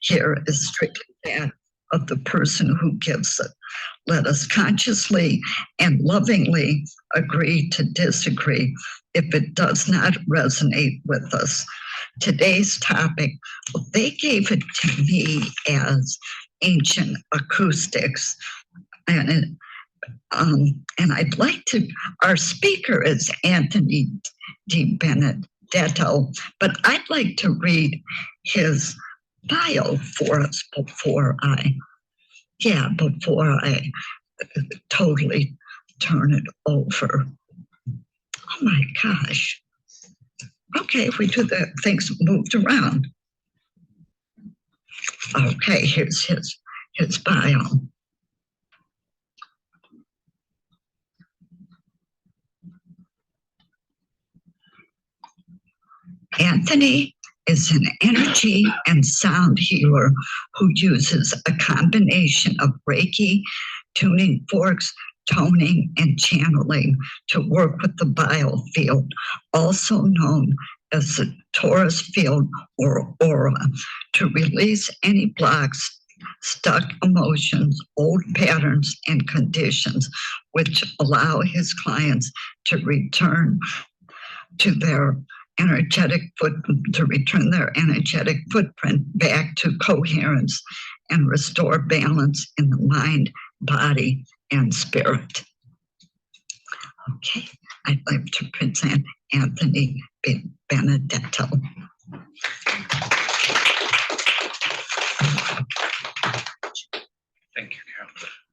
here is strictly that of the person who gives it. Let us consciously and lovingly agree to disagree if it does not resonate with us. Today's topic, they gave it to me as ancient acoustics, and I'd like to, our speaker is Anthony DiBenedetto, but I'd like to read his bio for us before I totally turn it over. Oh my gosh. Okay, if we do that, things moved around. Okay, here's his bio. Anthony is an energy and sound healer who uses a combination of Reiki, tuning forks, toning, and channeling to work with the biofield, also known as the torus field or aura, to release any blocks, stuck emotions, old patterns, and conditions, which allow his clients to return to their energetic footprint back to coherence and restore balance in the mind, body, and spirit. Okay, I'd like to present Anthony Benedetto. Thank you, Carol.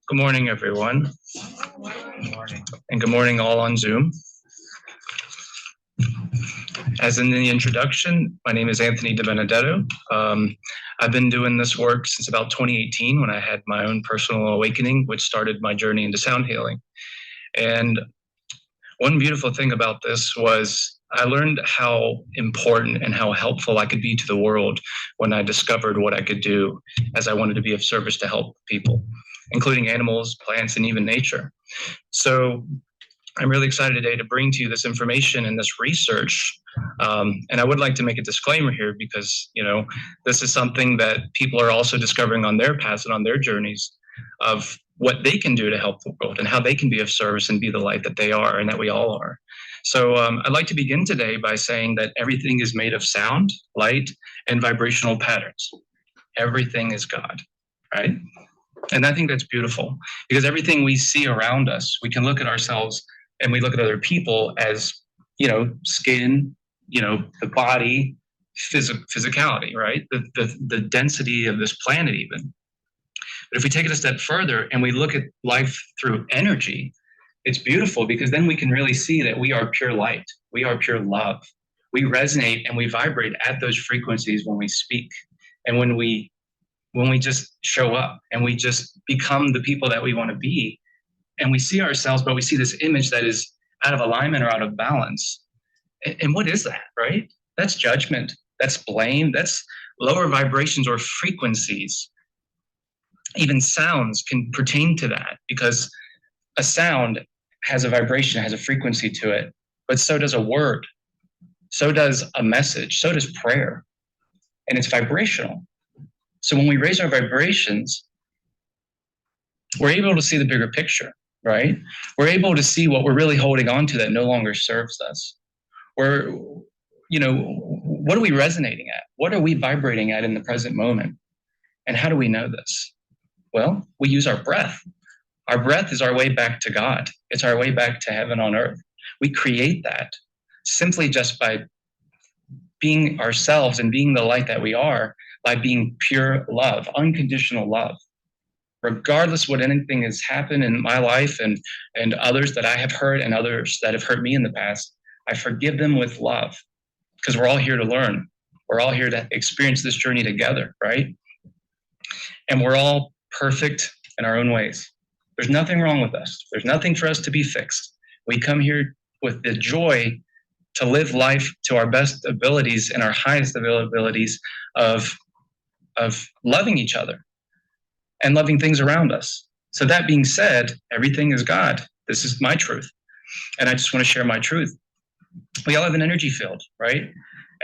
Good morning, everyone. Good morning. And good morning all on Zoom. As in the introduction, my name is Anthony DiBenedetto. I've been doing this work since about 2018 when I had my own personal awakening, which started my journey into sound healing. And one beautiful thing about this was I learned how important and how helpful I could be to the world when I discovered what I could do, as I wanted to be of service to help people, including animals, plants, and even nature. So I'm really excited today to bring to you this information and this research. And I would like to make a disclaimer here because, this is something that people are also discovering on their paths and on their journeys of what they can do to help the world and how they can be of service and be the light that they are and that we all are. So I'd like to begin today by saying that everything is made of sound, light, and vibrational patterns. Everything is God, right? And I think that's beautiful because everything we see around us, we can look at ourselves and we look at other people as, skin, the body, physicality, right? The density of this planet even. But if we take it a step further and we look at life through energy, it's beautiful because then we can really see that we are pure light. We are pure love. We resonate and we vibrate at those frequencies when we speak and when we just show up and we just become the people that we want to be. And we see ourselves, but we see this image that is out of alignment or out of balance. And what is that, right? That's judgment. That's blame. That's lower vibrations or frequencies. Even sounds can pertain to that because a sound has a vibration, has a frequency to it, but so does a word. So does a message. So does prayer. And it's vibrational. So when we raise our vibrations, we're able to see the bigger picture. Right? We're able to see what we're really holding on to that no longer serves us. What are we resonating at? What are we vibrating at in the present moment? And how do we know this? Well, we use our breath. Our breath is our way back to God. It's our way back to heaven on earth. We create that simply just by being ourselves and being the light that we are, by being pure love, unconditional love. Regardless what anything has happened in my life and others that I have hurt and others that have hurt me in the past, I forgive them with love because we're all here to learn. We're all here to experience this journey together, right? And we're all perfect in our own ways. There's nothing wrong with us. There's nothing for us to be fixed. We come here with the joy to live life to our best abilities and our highest abilities of loving each other and loving things around us. So that being said, everything is God. This is my truth. And I just want to share my truth. We all have an energy field, right?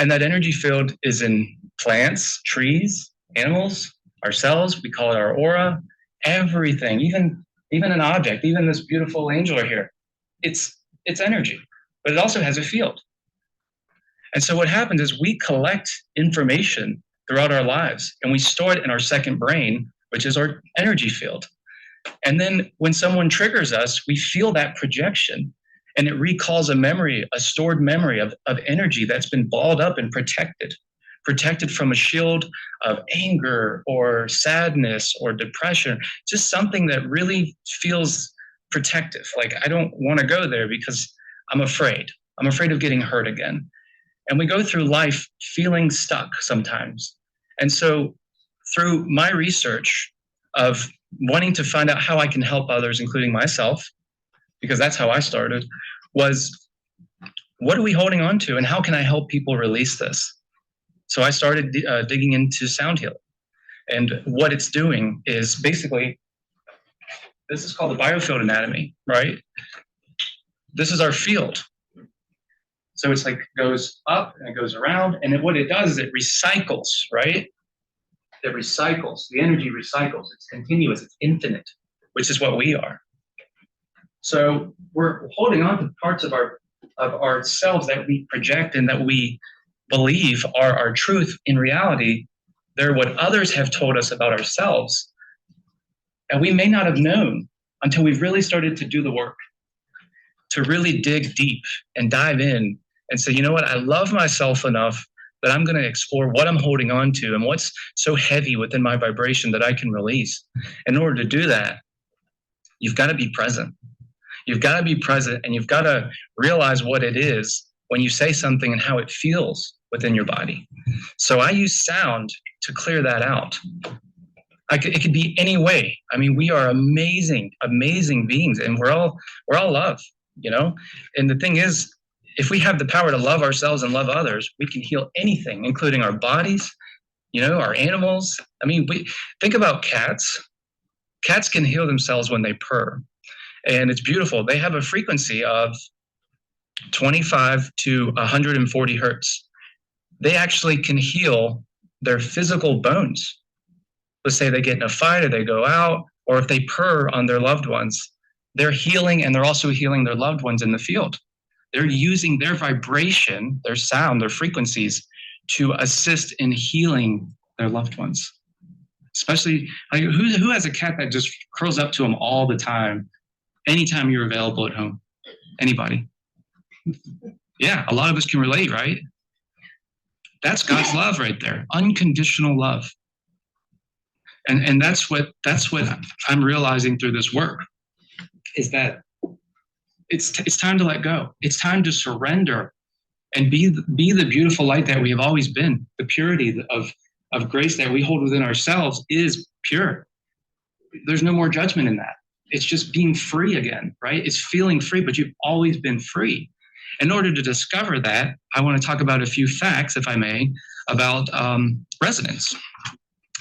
And that energy field is in plants, trees, Animals, ourselves, we call it our aura, everything, even an object, even this beautiful angel right here, it's energy, but it also has a field. And so what happens is we collect information throughout our lives and we store it in our second brain, which is our energy field. And then when someone triggers us, we feel that projection and it recalls a memory, a stored memory of energy that's been balled up and protected from a shield of anger or sadness or depression, just something that really feels protective. Like, I don't want to go there because I'm afraid. I'm afraid of getting hurt again. And we go through life feeling stuck sometimes. And so through my research of wanting to find out how I can help others, including myself, because that's how I started, was what are we holding on to and how can I help people release this? So I started digging into sound healing. And what it's doing is basically, this is called the biofield anatomy, right? This is our field. So it's like goes up and it goes around. And what it does is it recycles, right? It recycles. The energy recycles. It's continuous. It's infinite, which is what we are. So we're holding on to parts of ourselves that we project and that we believe are our truth. In reality, they're what others have told us about ourselves. And we may not have known until we've really started to do the work, to really dig deep and dive in and say, you know what, I love myself enough that I'm going to explore what I'm holding on to and what's so heavy within my vibration that I can release. In order to do that, you've got to be present. You've got to be present and you've got to realize what it is when you say something and how it feels within your body. So I use sound to clear that out. It could be any way. I mean, we are amazing, amazing beings, and we're all love, you know? And the thing is, if we have the power to love ourselves and love others, we can heal anything, including our bodies, you know, our animals. I mean, think about cats. Cats can heal themselves when they purr. And it's beautiful. They have a frequency of 25 to 140 hertz. They actually can heal their physical bones. Let's say they get in a fight or they go out, or if they purr on their loved ones, they're healing and they're also healing their loved ones in the field. They're using their vibration, their sound, their frequencies to assist in healing their loved ones. Especially, like, who has a cat that just curls up to them all the time, anytime you're available at home? Anybody? Yeah, a lot of us can relate, right? That's God's love right there, unconditional love. And that's what I'm realizing through this work, is that it's time to let go. It's time to surrender and be the beautiful light that we have always been. The purity of grace that we hold within ourselves is pure. There's no more judgment in that. It's just being free again, right? It's feeling free, but you've always been free. In order to discover that, I want to talk about a few facts, if I may, about resonance.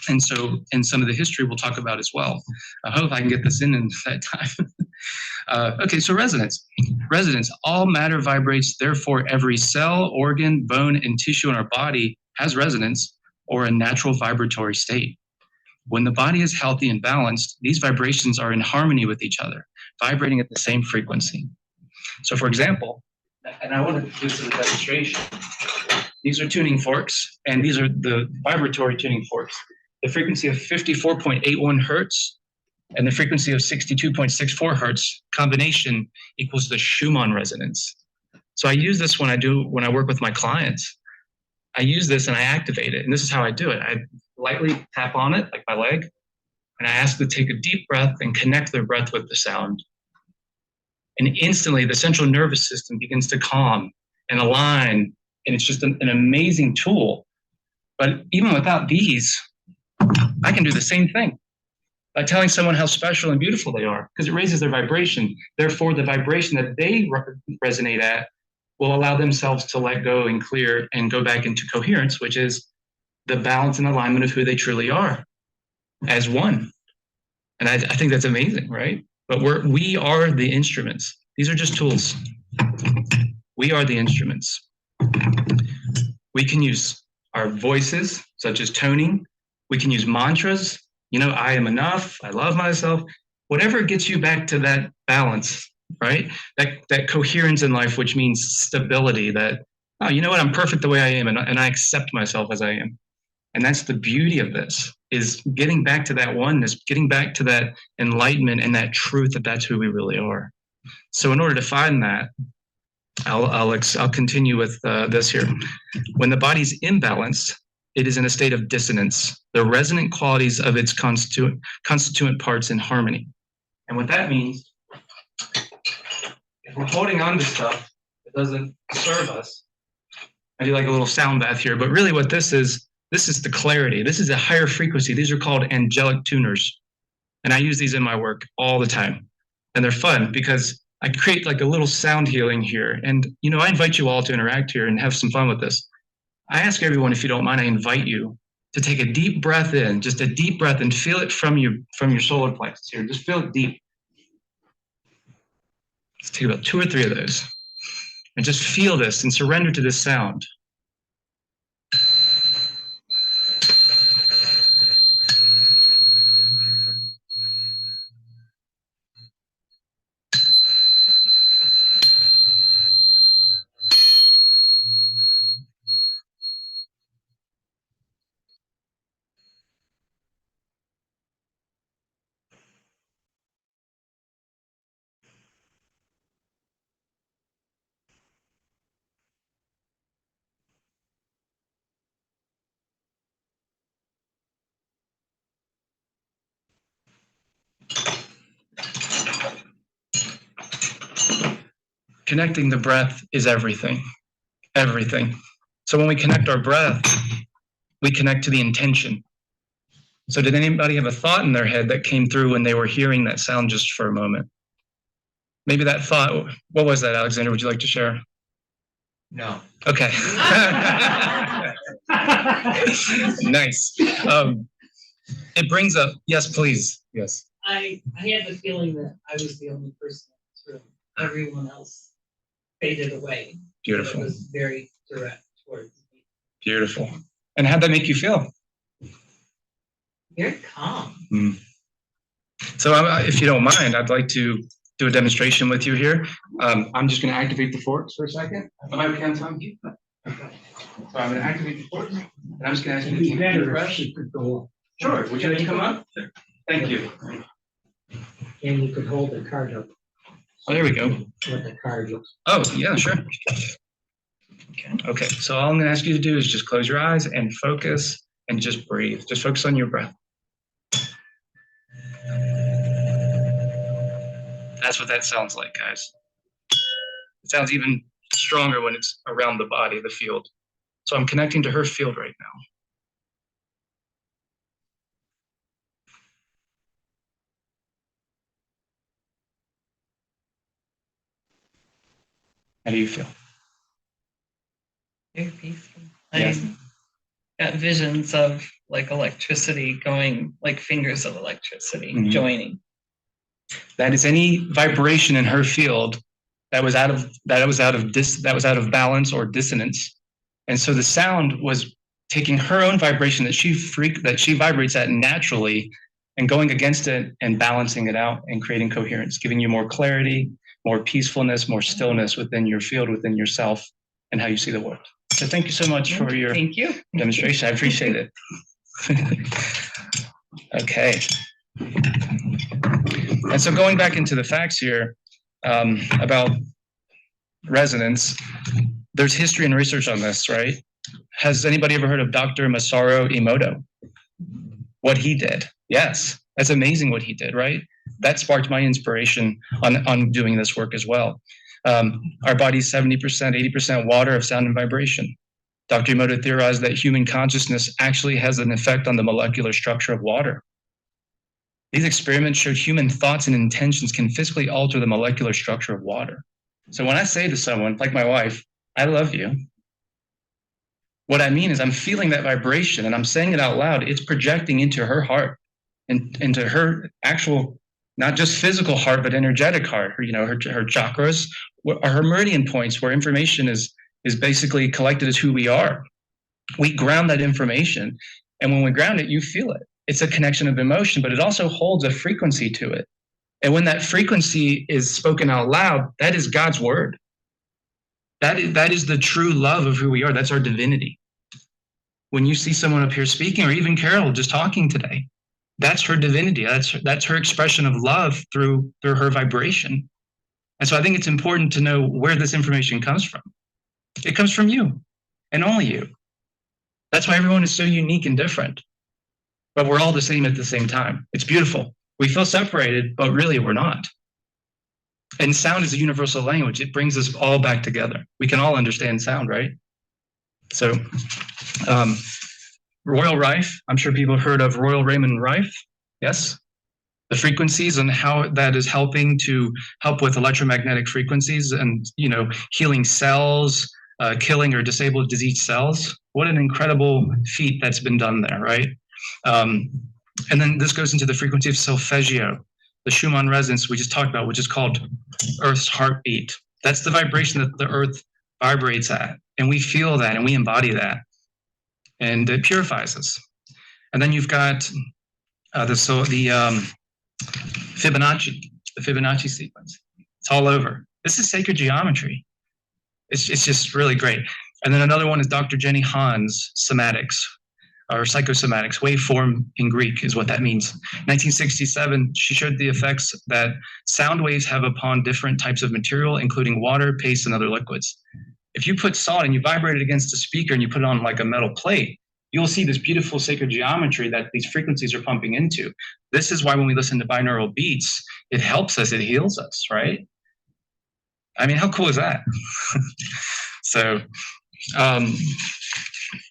And so in some of the history we'll talk about as well. I hope I can get this in that time. Okay, so resonance. Resonance, all matter vibrates, therefore every cell, organ, bone, and tissue in our body has resonance or a natural vibratory state. When the body is healthy and balanced, these vibrations are in harmony with each other, vibrating at the same frequency. So for example, and I want to do some demonstration. These are tuning forks, and these are the vibratory tuning forks. The frequency of 54.81 hertz and the frequency of 62.64 hertz combination equals the Schumann resonance. So I use this when I work with my clients. I use this and I activate it. And this is how I do it. I lightly tap on it, like my leg, and I ask them to take a deep breath and connect their breath with the sound. And instantly the central nervous system begins to calm and align. And it's just an amazing tool. But even without these, I can do the same thing by telling someone how special and beautiful they are, because it raises their vibration. Therefore, the vibration that they resonate at will allow themselves to let go and clear and go back into coherence, which is the balance and alignment of who they truly are as one. And I think that's amazing, right? But we are the instruments. These are just tools. We are the instruments. We can use our voices, such as toning, We can use mantras, I am enough, I love myself, whatever gets you back to that balance, right? That coherence in life, which means stability, that, oh, you know what, I'm perfect the way I am, and I accept myself as I am. And that's the beauty of this, is getting back to that oneness, getting back to that enlightenment and that truth that that's who we really are. So in order to find that, I'll continue with this here. When the body's imbalanced, it is in a state of dissonance, the resonant qualities of its constituent parts in harmony. And what that means, if we're holding on to stuff that doesn't serve us, I do like a little sound bath here, but really what this is the clarity. This is a higher frequency. These are called angelic tuners. And I use these in my work all the time. And they're fun because I create like a little sound healing here. And, I invite you all to interact here and have some fun with this. I ask everyone, if you don't mind, I invite you to take a deep breath in, just a deep breath, and feel it from your solar plexus here. Just feel it deep. Let's take about 2 or 3 of those. And just feel this and surrender to this sound. Connecting the breath is everything, everything. So when we connect our breath, we connect to the intention. So did anybody have a thought in their head that came through when they were hearing that sound just for a moment? Maybe that thought, what was that, Alexander? Would you like to share? No. Okay. Nice. It brings up, yes, please. Yes. I had the feeling that I was the only person in this room. Everyone else faded away. Beautiful. It was very direct towards me. Beautiful. And how'd that make you feel? Very calm. So if you don't mind, I'd like to do a demonstration with you here. I'm just going to activate the forks for a second. Am I okay on time? Okay. So I'm going to activate the forks, and I'm just going to ask you to take a deep breath. Sure. Would you like to come up? Thank you. And you could hold the card up. Oh, there we go. What the card looks. Oh, yeah, sure. Okay. So all I'm going to ask you to do is just close your eyes and focus and just breathe. Just focus on your breath. That's what that sounds like, guys. It sounds even stronger when it's around the body, the field. So I'm connecting to her field right now. How do you feel? Very peaceful. Yes. I got visions of like electricity going, like fingers of electricity joining. That is any vibration in her field that was out of balance or dissonance. And so the sound was taking her own vibration that she vibrates at naturally and going against it and balancing it out and creating coherence, giving you more clarity, more peacefulness, more stillness within your field, within yourself, and how you see the world. So thank you so much for your demonstration. I appreciate it. Okay. And so going back into the facts here about resonance, there's history and research on this, right? Has anybody ever heard of Dr. Masaru Emoto? What he did? Yes, that's amazing what he did, right? That sparked my inspiration on doing this work as well. Our body's 70%, 80% water of sound and vibration. Dr. Emoto theorized that human consciousness actually has an effect on the molecular structure of water. These experiments showed human thoughts and intentions can physically alter the molecular structure of water. So when I say to someone, like my wife, I love you, what I mean is I'm feeling that vibration and I'm saying it out loud. It's projecting into her heart and into her actual, not just physical heart, but energetic heart. Her chakras are her meridian points where information is basically collected as who we are. We ground that information And when we ground it, you feel it. It's a connection of emotion, but it also holds a frequency to it. And when that frequency is spoken out loud, that is God's word. That is the true love of who we are. That's our divinity. When you see someone up here speaking, or even Carol just talking today, that's her divinity. That's her expression of love through her vibration. And so I think it's important to know where this information comes from. It comes from you and only you. That's why everyone is so unique and different. But we're all the same at the same time. It's beautiful. We feel separated, but really we're not. And sound is a universal language. It brings us all back together. We can all understand sound, right? So, Royal Rife, I'm sure people have heard of Royal Raymond Rife. Yes? The frequencies and how that is helping to help with electromagnetic frequencies and, healing cells, killing or disabled diseased cells. What an incredible feat that's been done there, right? And then this goes into the frequency of solfeggio, the Schumann resonance we just talked about, which is called Earth's heartbeat. That's the vibration that the Earth vibrates at. And we feel that and we embody that. And it purifies us. And then you've got the Fibonacci sequence. It's all over. This is sacred geometry. It's just really great. And then another one is Dr. Jenny Hahn's somatics, or psychosomatics. Waveform in Greek is what that means. 1967, she showed the effects that sound waves have upon different types of material, including water, paste, and other liquids. If you put salt and you vibrate it against a speaker and you put it on like a metal plate, you'll see this beautiful sacred geometry that these frequencies are pumping into. This is why when we listen to binaural beats, it helps us, it heals us, right? I mean, how cool is that? So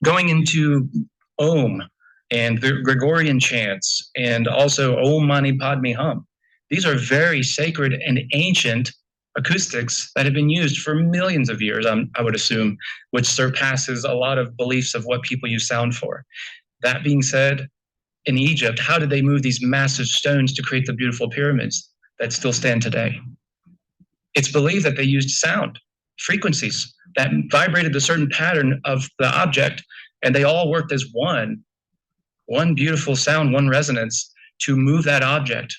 going into Om and the Gregorian chants and also Om Mani Padme Hum. These are very sacred and ancient acoustics that have been used for millions of years, I would assume, which surpasses a lot of beliefs of what people use sound for. That being said, in Egypt, how did they move these massive stones to create the beautiful pyramids that still stand today? It's believed that they used sound, frequencies that vibrated a certain pattern of the object, and they all worked as one beautiful sound, one resonance to move that object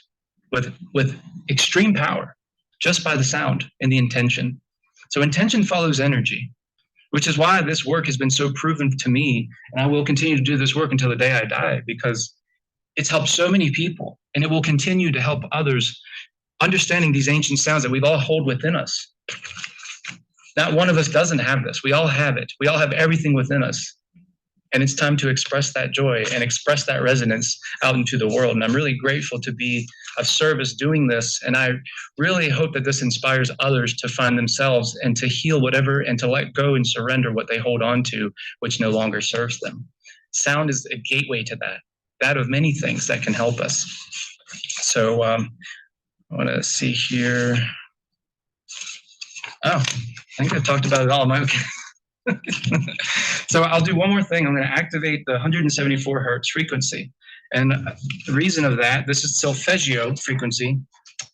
with extreme power just by the sound and the intention. So intention follows energy, which is why this work has been so proven to me, and I will continue to do this work until the day I die, because it's helped so many people, and it will continue to help others understanding these ancient sounds that we've all hold within us. Not one of us doesn't have this. We all have it. We all have everything within us. And it's time to express that joy and express that resonance out into the world. And I'm really grateful to be of service doing this. And I really hope that this inspires others to find themselves and to heal whatever and to let go and surrender what they hold on to, which no longer serves them. Sound is a gateway to that of many things that can help us. So I want to see here. Oh, I think I talked about it all. Am I okay? So I'll do one more thing. I'm going to activate the 174 hertz frequency. And the reason of that, this is solfeggio frequency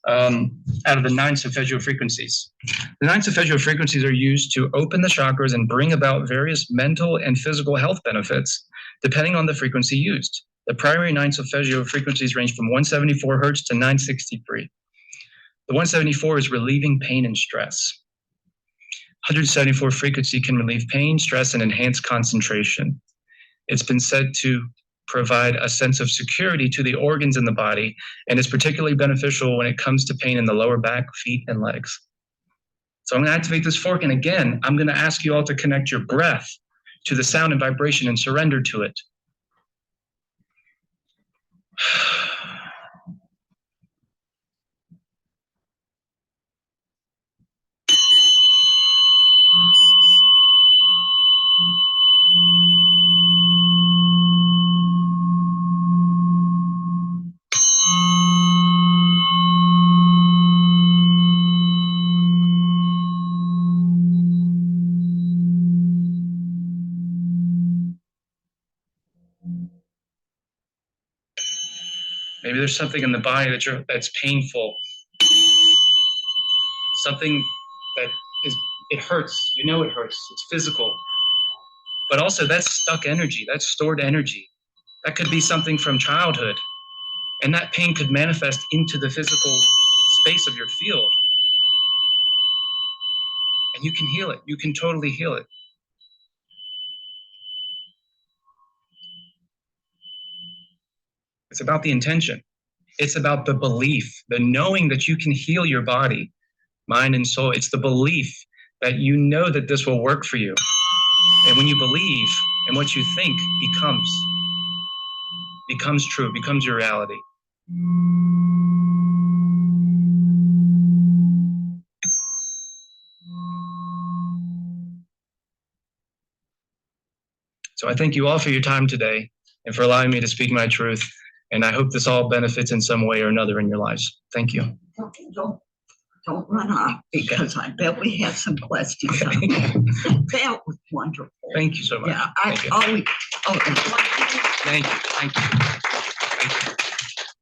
out of the 9 solfeggio frequencies. The 9 solfeggio frequencies are used to open the chakras and bring about various mental and physical health benefits depending on the frequency used. The primary 9 solfeggio frequencies range from 174 hertz to 963. The 174 is relieving pain and stress. 174 frequency can relieve pain, stress, and enhance concentration. It's been said to provide a sense of security to the organs in the body and is particularly beneficial when it comes to pain in the lower back, feet, and legs. So I'm going to activate this fork, and again, I'm going to ask you all to connect your breath to the sound and vibration and surrender to it. Maybe there's something in the body that's painful. Something that it hurts. You know it hurts. It's physical. But also that's stuck energy. That's stored energy. That could be something from childhood. And that pain could manifest into the physical space of your field. And you can heal it. You can totally heal it. It's about the intention. It's about the belief, the knowing that you can heal your body, mind, and soul. It's the belief that you know that this will work for you. And when you believe, and what you think becomes true, becomes your reality. So I thank you all for your time today and for allowing me to speak my truth. And I hope this all benefits in some way or another in your lives. Thank you. Don't run off, because I bet we have some questions. That was wonderful. Thank you so much. Yeah, Thank you. Thank you. Thank you.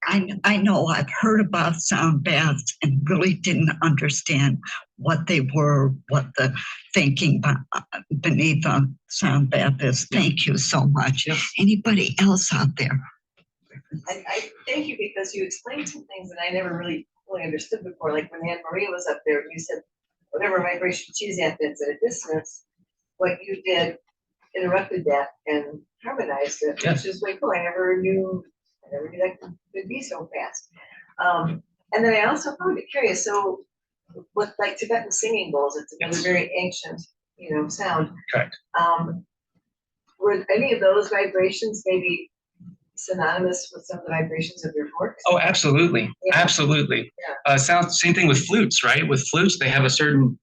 Thank you. I know I've heard about sound baths and really didn't understand what they were, what the thinking beneath a sound bath is. Thank you so much. Yep. Anybody else out there? I thank you, because you explained some things that I never really fully understood before. Like when Anne Marie was up there, you said whatever vibration she's at that's at a distance, what you did interrupted that and harmonized it, Yeah. which is way cool. I never knew that could be so fast. And then I also found it curious. So with like Tibetan singing bowls, it's another Yes. very ancient, sound. Correct. Were any of those vibrations maybe synonymous with some of the vibrations of your forks? Oh, absolutely. Yeah. Absolutely. Same thing with flutes, right? With flutes, they have a certain,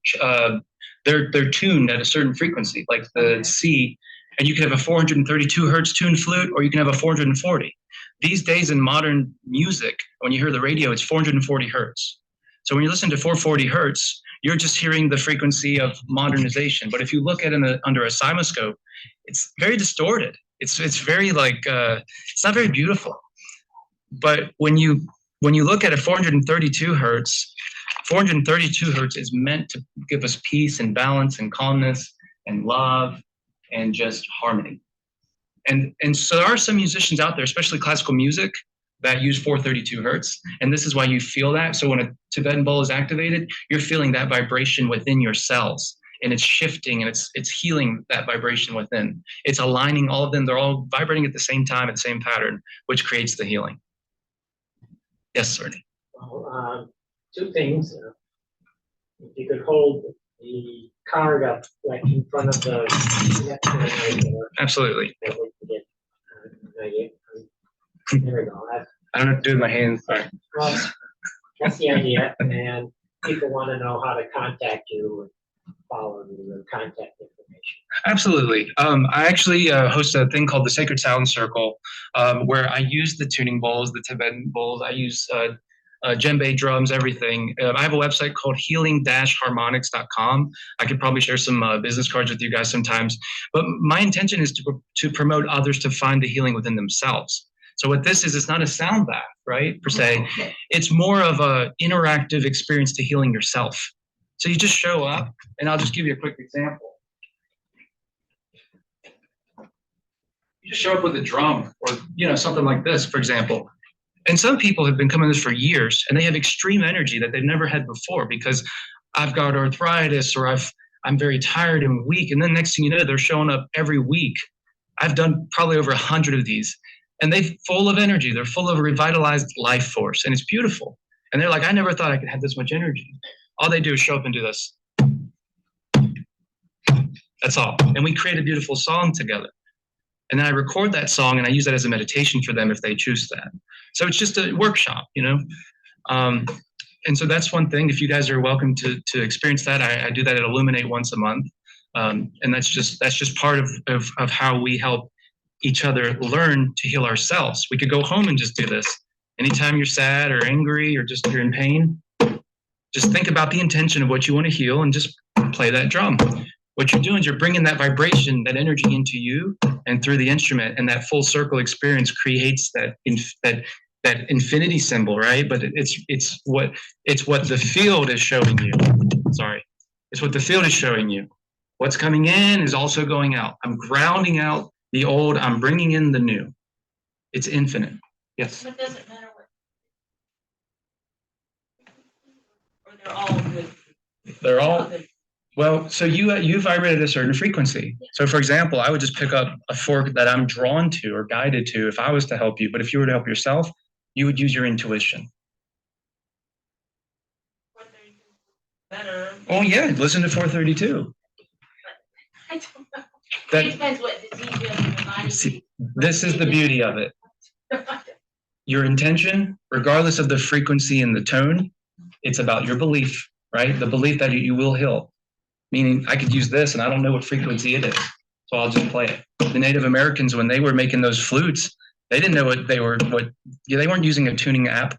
they're tuned at a certain frequency, like the C, and you can have a 432 hertz tuned flute, or you can have a 440. These days in modern music, when you hear the radio, it's 440 hertz. So when you listen to 440 hertz, you're just hearing the frequency of modernization. But if you look at it under a cymoscope, it's very distorted. It's very like, it's not very beautiful. But when you look at a 432 hertz, 432 hertz is meant to give us peace and balance and calmness and love and just harmony. And so there are some musicians out there, especially classical music, that use 432 hertz. And this is why you feel that. So when a Tibetan bowl is activated, you're feeling that vibration within your cells. And it's shifting, and it's healing that vibration within. It's aligning all of them. They're all vibrating at the same time, at the same pattern, which creates the healing. Yes, sir. Well, two things. If you could hold the card up, like in front of the Absolutely. that we can get, there we go. I don't know what to do with my hands. Sorry. Well, that's the idea, and people want to know how to contact you and follow your contact information. Absolutely. I actually host a thing called the Sacred Sound Circle, where I use the tuning bowls, the Tibetan bowls. I use djembe drums, everything. I have a website called healing-harmonics.com. I could probably share some business cards with you guys sometimes. But my intention is to promote others to find the healing within themselves. So what this is, it's not a sound bath, right, per se. It's more of a interactive experience to healing yourself. So you just show up, and I'll just give you a quick example. You just show up with a drum or, something like this, for example. And some people have been coming to this for years, and they have extreme energy that they've never had before because I've got arthritis or I'm very tired and weak. And then next thing you know, they're showing up every week. I've done probably over 100 of these, and they're full of energy. They're full of revitalized life force, and it's beautiful. And they're like, I never thought I could have this much energy. All they do is show up and do this. That's all. And we create a beautiful song together. And then I record that song and I use that as a meditation for them if they choose that. So it's just a workshop, And so that's one thing. If you guys are welcome to experience that, I do that at Illuminate once a month. And that's just part of how we help each other learn to heal ourselves. We could go home and just do this. Anytime you're sad or angry or just you're in pain, just think about the intention of what you want to heal and just play that drum. What you're doing is you're bringing that vibration, that energy into you and through the instrument, and that full circle experience creates that infinity symbol, right? But it's what the field is showing you. Sorry, it's what the field is showing you. What's coming in is also going out. I'm grounding out the old. I'm bringing in the new. It's infinite. Yes. But does it matter what? Or they're all good? They're all, well, so you vibrate at a certain frequency. So for example, I would just pick up a fork that I'm drawn to or guided to if I was to help you. But if you were to help yourself, you would use your intuition. Better. Oh yeah, listen to 432. I don't know. That, It depends what disease you have in your body. see, this is the beauty of it. Your intention, regardless of the frequency and the tone, it's about your belief, right? The belief that you will heal. Meaning I could use this and I don't know what frequency it is, so I'll just play it. The Native Americans, when they were making those flutes, they didn't know what they were, they weren't using a tuning app.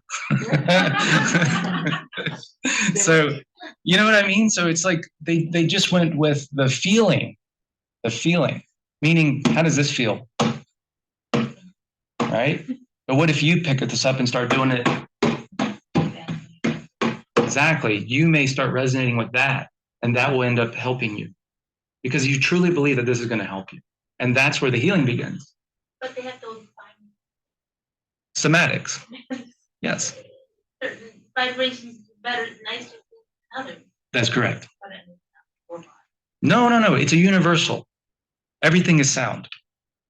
So, you know what I mean? So it's like they just went with the feeling, meaning, how does this feel? Right? But what if you pick this up and start doing it? Exactly. You may start resonating with that, and that will end up helping you because you truly believe that this is going to help you. And that's where the healing begins. But they have those Somatics. Yes, certain vibrations better, nicer than others. that's correct. But it's not for No. It's a universal. Everything is sound.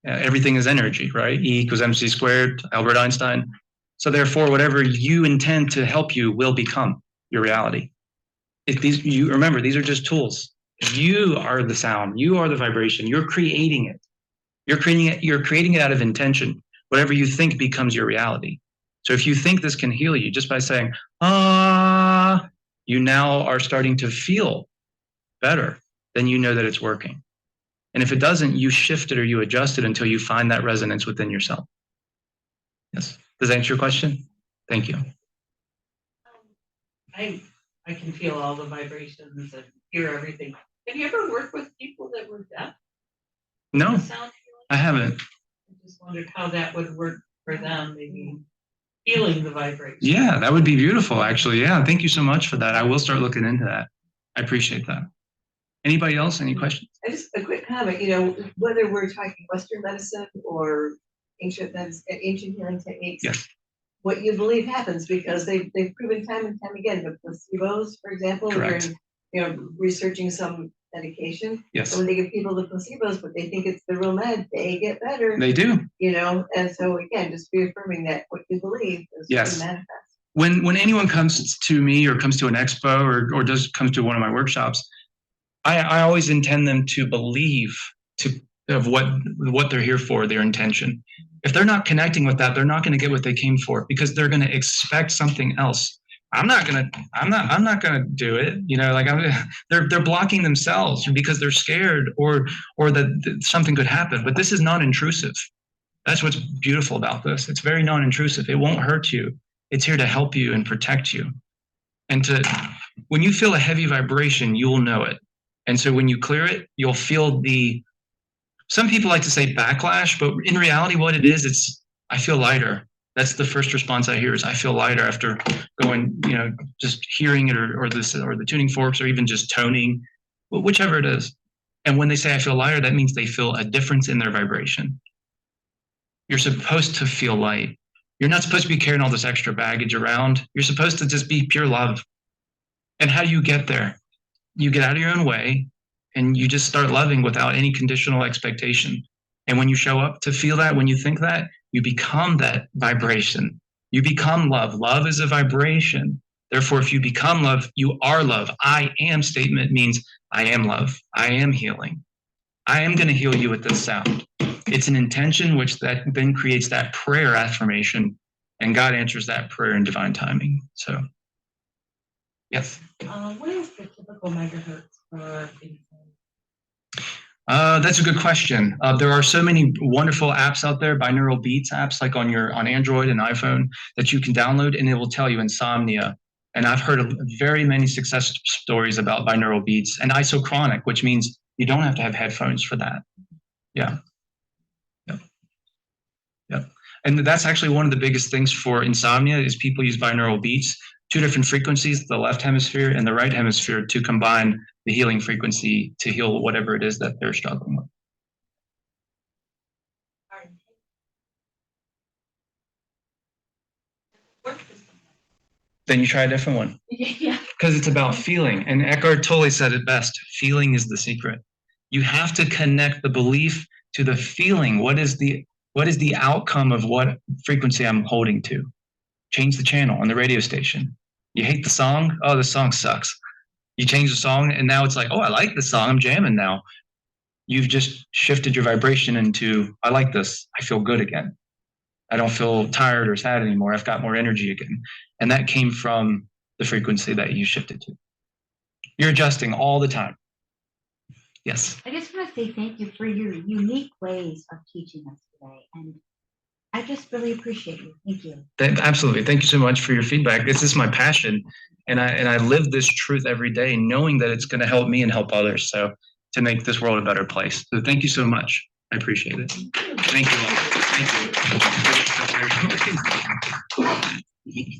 Everything is energy, right? E equals mc squared, Albert Einstein. So therefore, whatever you intend to help you will become your reality. If you remember, these are just tools. You are the sound. You are the vibration. You're creating it. You're creating it out of intention. Whatever you think becomes your reality. So if you think this can heal you just by saying, you now are starting to feel better, then you know that it's working. And if it doesn't, you shift it or you adjust it until you find that resonance within yourself. Yes. Does that answer your question? Thank you. I can feel all the vibrations and hear everything. Have you ever worked with people that were deaf? No, Sound healing? I haven't. I just wondered how that would work for them, maybe feeling the vibration. Yeah, that would be beautiful, actually. Yeah, thank you so much for that. I will start looking into that. I appreciate that. Anybody else? Any questions? Just a quick comment, whether we're talking Western medicine or ancient healing techniques. Yes. What you believe happens because they've proven time and time again, the placebos, for example, Correct. you're researching some medication. Yes, And when they give people the placebos, but they think it's the real med, they get better. they do. And so again, just reaffirming that what you believe is Yes. to manifest. When anyone comes to me or comes to an expo or comes to one of my workshops, I always intend them to believe of what they're here for, their intention. If they're not connecting with that, they're not going to get what they came for because they're going to expect something else. I'm not gonna do it. They're blocking themselves because they're scared or that something could happen. But this is non-intrusive. That's what's beautiful about this. It's very non-intrusive. It won't hurt you. It's here to help you and protect you. And when you feel a heavy vibration, you will know it. And so when you clear it, you'll feel some people like to say backlash, but in reality, what it is, it's, I feel lighter. That's the first response I hear is I feel lighter after going, just hearing it or the tuning forks or even just toning, whichever it is. And when they say I feel lighter, that means they feel a difference in their vibration. You're supposed to feel light. You're not supposed to be carrying all this extra baggage around. You're supposed to just be pure love. And how do you get there? You get out of your own way and you just start loving without any conditional expectation. And when you show up to feel that, when you think that, you become that vibration. You become love. Love is a vibration. Therefore, if you become love, you are love. I am statement means I am love. I am healing. I am going to heal you with this sound. It's an intention which that then creates that prayer affirmation, and God answers that prayer in divine timing. So, yes. What is the typical megahertz for these? That's a good question. There are so many wonderful apps out there, binaural beats apps, like on Android and iPhone, that you can download, and it will tell you insomnia. And I've heard of very many success stories about binaural beats and isochronic, which means you don't have to have headphones for that. Yeah. Yep. And that's actually one of the biggest things for insomnia is people use binaural beats, 2 different frequencies, the left hemisphere and the right hemisphere, to combine the healing frequency to heal whatever it is that they're struggling with. then you try a different one. Yeah. Because it's about feeling. And Eckhart Tolle said it best, feeling is the secret. You have to connect the belief to the feeling. What is the outcome of what frequency I'm holding to? Change the channel on the radio station. You hate the song? Oh, the song sucks. You change the song and now it's like, oh, I like this song. I'm jamming now. You've just shifted your vibration into, I like this. I feel good again. I don't feel tired or sad anymore. I've got more energy again. And that came from the frequency that you shifted to. You're adjusting all the time. Yes. I just want to say thank you for your unique ways of teaching us today. And I just really appreciate you. Thank you. Absolutely. Thank you so much for your feedback. This is my passion. And I live this truth every day, knowing that it's going to help me and help others. So to make this world a better place. So thank you so much. I appreciate it. Thank you all. Thank you.